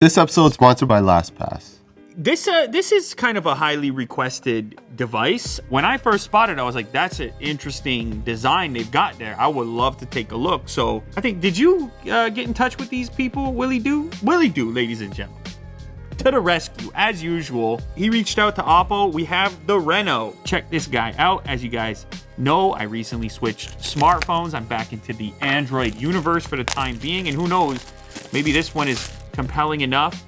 This episode is sponsored by LastPass. This is kind of a highly requested device. When I first spotted it, I was like, that's an interesting design they've got there. I would love to take a look. So I think, did you get in touch with these people? Willie Do, ladies and gentlemen. To the rescue, as usual. He reached out to Oppo. We have the Reno. Check this guy out. As you guys know, I recently switched smartphones. I'm back into the Android universe for the time being. And who knows, maybe this one is compelling enough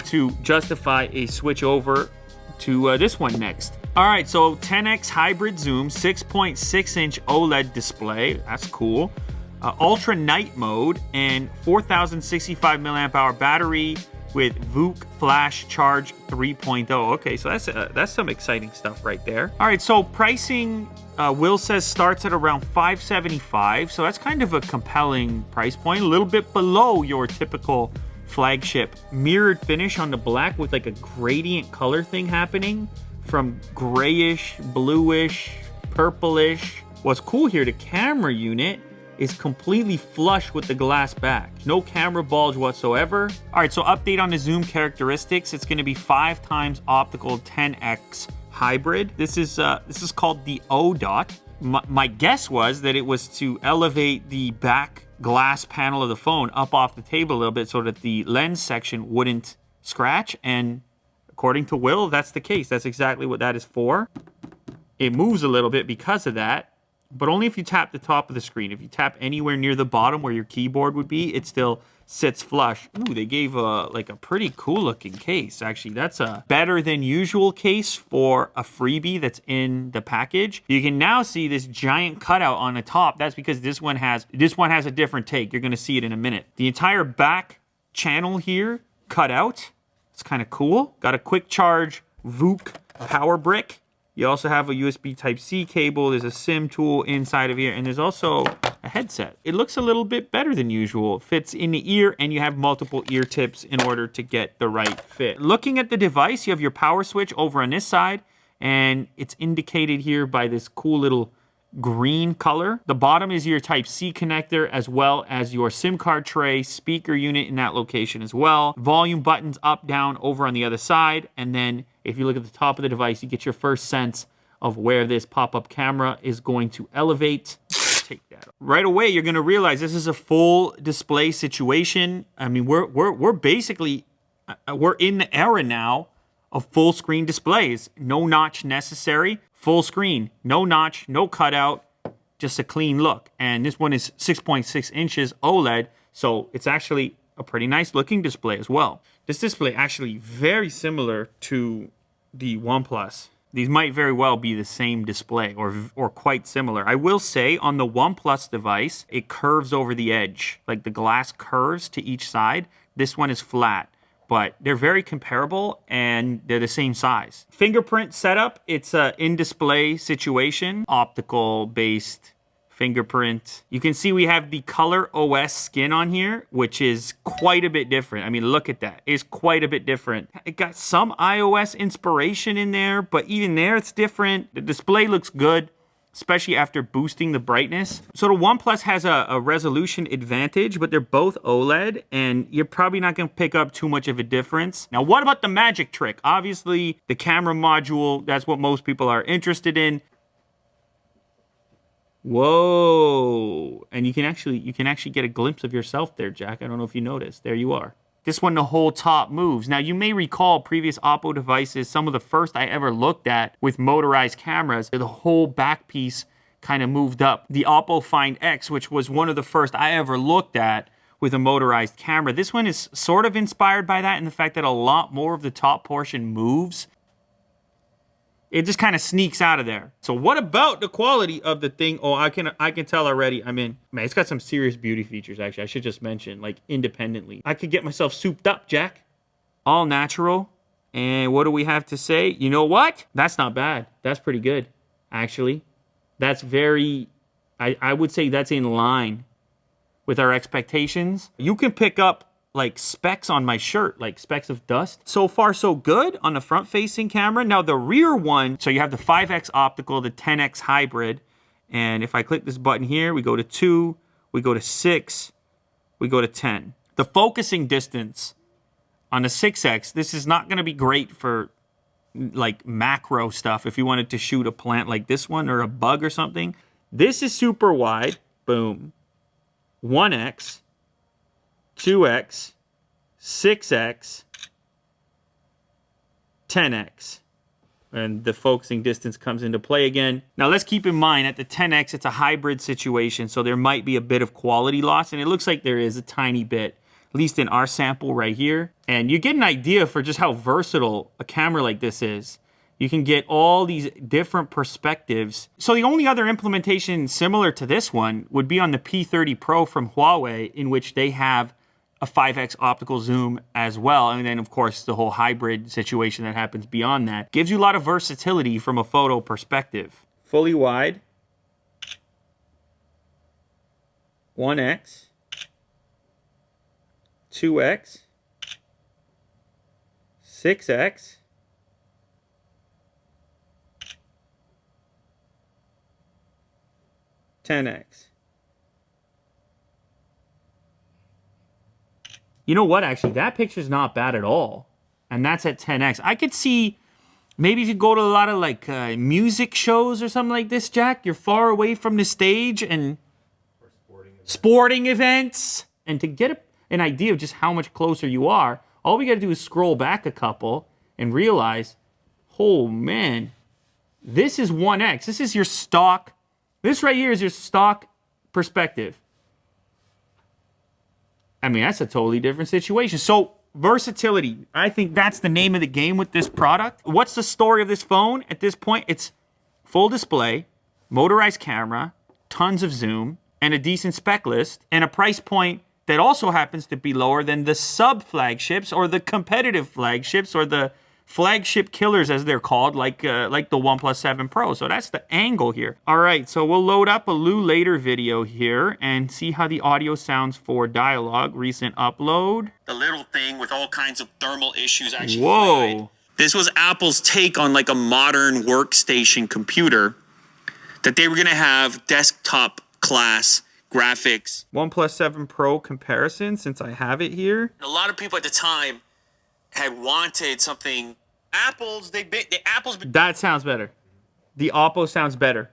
to justify a switch over to this one next. All right, so 10x hybrid zoom, 6.6-inch OLED display. That's cool. Ultra night mode and 4,065 milliamp hour battery with VOOC flash charge 3.0. Okay, so that's some exciting stuff right there. All right, so pricing, Will says starts at around $575. So that's kind of a compelling price point, a little bit below your typical flagship. Mirrored finish on the black with like a gradient color thing happening from grayish, bluish, purplish. What's cool here, the camera unit is completely flush with the glass back. No camera bulge whatsoever. All right, so update on the zoom characteristics. It's gonna be 5 times optical 10x hybrid. This is called the O dot. My guess was that it was to elevate the back glass panel of the phone up off the table a little bit so that the lens section wouldn't scratch. And according to Will, that's the case. That's exactly what that is for. It moves a little bit because of that, but only if you tap the top of the screen. If you tap anywhere near the bottom where your keyboard would be, it still sits flush. Ooh, they gave a pretty cool looking case. Actually, that's a better than usual case for a freebie that's in the package. You can now see this giant cutout on the top. That's because this one has a different take. You're gonna see it in a minute. The entire back channel here cut out. It's kind of cool. Got a quick charge VOOC power brick. You also have a USB Type-C cable. There's a SIM tool inside of here, and there's also a headset. It looks a little bit better than usual. It fits in the ear, and you have multiple ear tips in order to get the right fit. Looking at the device, you have your power switch over on this side, and it's indicated here by this cool little green color. The bottom is your Type-C connector, as well as your SIM card tray, speaker unit in that location as well. Volume buttons up, down, over on the other side, and then if you look at the top of the device, you get your first sense of where this pop-up camera is going to elevate. Take that. Right away, you're going to realize this is a full display situation. I mean, we're basically we're in the era now of full screen displays. No notch necessary. Full screen, no notch, no cutout, just a clean look. And this one is 6.6 inches OLED, so it's actually a pretty nice looking display as well. This display actually very similar to the OnePlus. These might very well be the same display or quite similar. I will say on the OnePlus device, it curves over the edge, like the glass curves to each side. This one is flat, but they're very comparable and they're the same size. Fingerprint setup, it's a in-display situation, optical based fingerprint. You can see we have the Color OS skin on here, which is quite a bit different. I mean, look at that. It's quite a bit different. It got some iOS inspiration in there, but even there it's different. The display looks good, especially after boosting the brightness. So the OnePlus has a resolution advantage, but they're both OLED, and you're probably not gonna pick up too much of a difference. Now, what about the magic trick? Obviously, the camera module, that's what most people are interested in. Whoa, and you can actually get a glimpse of yourself there, Jack. I don't know if you noticed. There you are. This one, the whole top moves. Now, you may recall previous Oppo devices, some of the first I ever looked at with motorized cameras, the whole back piece kind of moved up. The Oppo Find X, which was one of the first I ever looked at with a motorized camera. This one is sort of inspired by that in the fact that a lot more of the top portion moves. It just kind of sneaks out of there. So what about the quality of the thing? Oh, I can tell already. I mean, man, it's got some serious beauty features, actually. I should just mention, like, independently. I could get myself souped up, Jack. All natural. And what do we have to say? You know what? That's not bad. That's pretty good, actually. That's very, I would say that's in line with our expectations. You can pick up like specks on my shirt, like specks of dust. So far, so good on the front-facing camera. Now, the rear one, so you have the 5X optical, the 10X hybrid, and if I click this button here, we go to 2, we go to 6, we go to 10. The focusing distance On the 6X, this is not going to be great for like macro stuff if you wanted to shoot a plant like this one or a bug or something. This is super wide. Boom. 1X, 2X, 6X, 10X. And the focusing distance comes into play again. Now let's keep in mind at the 10X, it's a hybrid situation, so there might be a bit of quality loss, and it looks like there is a tiny bit, at least in our sample right here. And you get an idea for just how versatile a camera like this is. You can get all these different perspectives. So the only other implementation similar to this one would be on the P30 Pro from Huawei, in which they have a 5X optical zoom as well. And then, of course, the whole hybrid situation that happens beyond that. Gives you a lot of versatility from a photo perspective. Fully wide. 1X. 2X. 6X. 10X. You know what, actually, that picture's not bad at all. And that's at 10X. I could see, maybe if you go to a lot of like music shows or something like this, Jack, you're far away from the stage and sporting events. And to get an idea of just how much closer you are, all we got to do is scroll back a couple and realize, oh man, this is 1X. This is your stock. This right here is your stock perspective. I mean, that's a totally different situation. So versatility, I think that's the name of the game with this product. What's the story of this phone? At this point, it's full display, motorized camera, tons of zoom, and a decent spec list, and a price point that also happens to be lower than the sub-flagships or the competitive flagships or the flagship killers, as they're called, like the OnePlus 7 Pro. So that's the angle here. All right, so we'll load up a Lou later video here and see how the audio sounds for dialogue. Recent upload. The little thing with all kinds of thermal issues actually. Whoa. Flied. This was Apple's take on like a modern workstation computer, that they were going to have desktop class graphics. OnePlus 7 Pro comparison, since I have it here. A lot of people at the time had wanted something. That sounds better. The Oppo sounds better.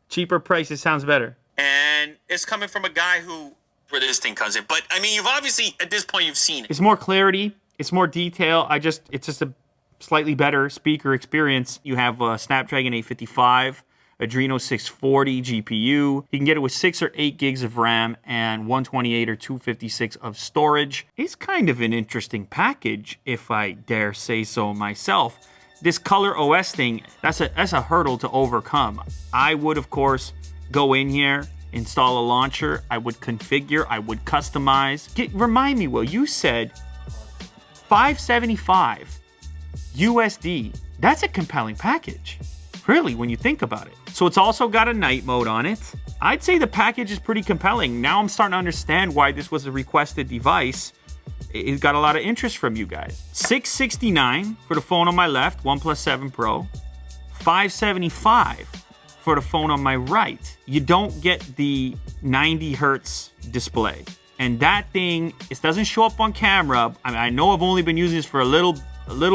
Cheaper prices sounds better. And it's coming from a guy where this thing comes in. But I mean, you've obviously, at this point, you've seen it. It's more clarity. It's more detail. It's just a slightly better speaker experience. You have a Snapdragon 855. Adreno 640 GPU. You can get it with 6 or 8 gigs of RAM and 128 or 256 of storage. It's kind of an interesting package, if I dare say so myself. This Color OS thing, that's a hurdle to overcome. I would, of course, go in here, install a launcher. I would configure. I would customize. Remind me, Will, you said $575 USD. That's a compelling package, really, when you think about it. So it's also got a night mode on it. I'd say the package is pretty compelling. Now I'm starting to understand why this was a requested device. It got a lot of interest from you guys. $669 for the phone on my left, OnePlus 7 Pro. $575 for the phone on my right. You don't get the 90 hertz display. And that thing, it doesn't show up on camera. I mean, I know I've only been using this for a little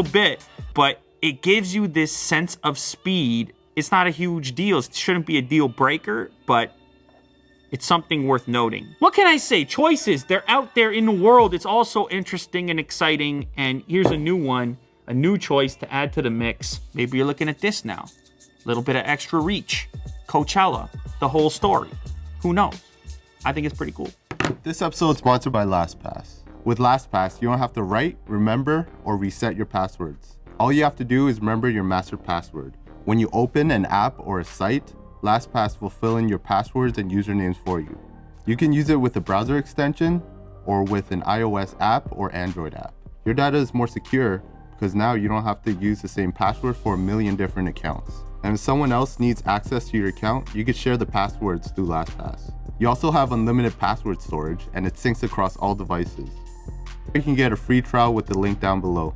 bit, but it gives you this sense of speed. It's not a huge deal. It shouldn't be a deal breaker, but it's something worth noting. What can I say? Choices, they're out there in the world. It's also interesting and exciting. And here's a new one, a new choice to add to the mix. Maybe you're looking at this now. A little bit of extra reach. Coachella, the whole story. Who knows? I think it's pretty cool. This episode is sponsored by LastPass. With LastPass, you don't have to write, remember, or reset your passwords. All you have to do is remember your master password. When you open an app or a site, LastPass will fill in your passwords and usernames for you. You can use it with a browser extension or with an iOS app or Android app. Your data is more secure because now you don't have to use the same password for a million different accounts. And if someone else needs access to your account, you can share the passwords through LastPass. You also have unlimited password storage and it syncs across all devices. You can get a free trial with the link down below.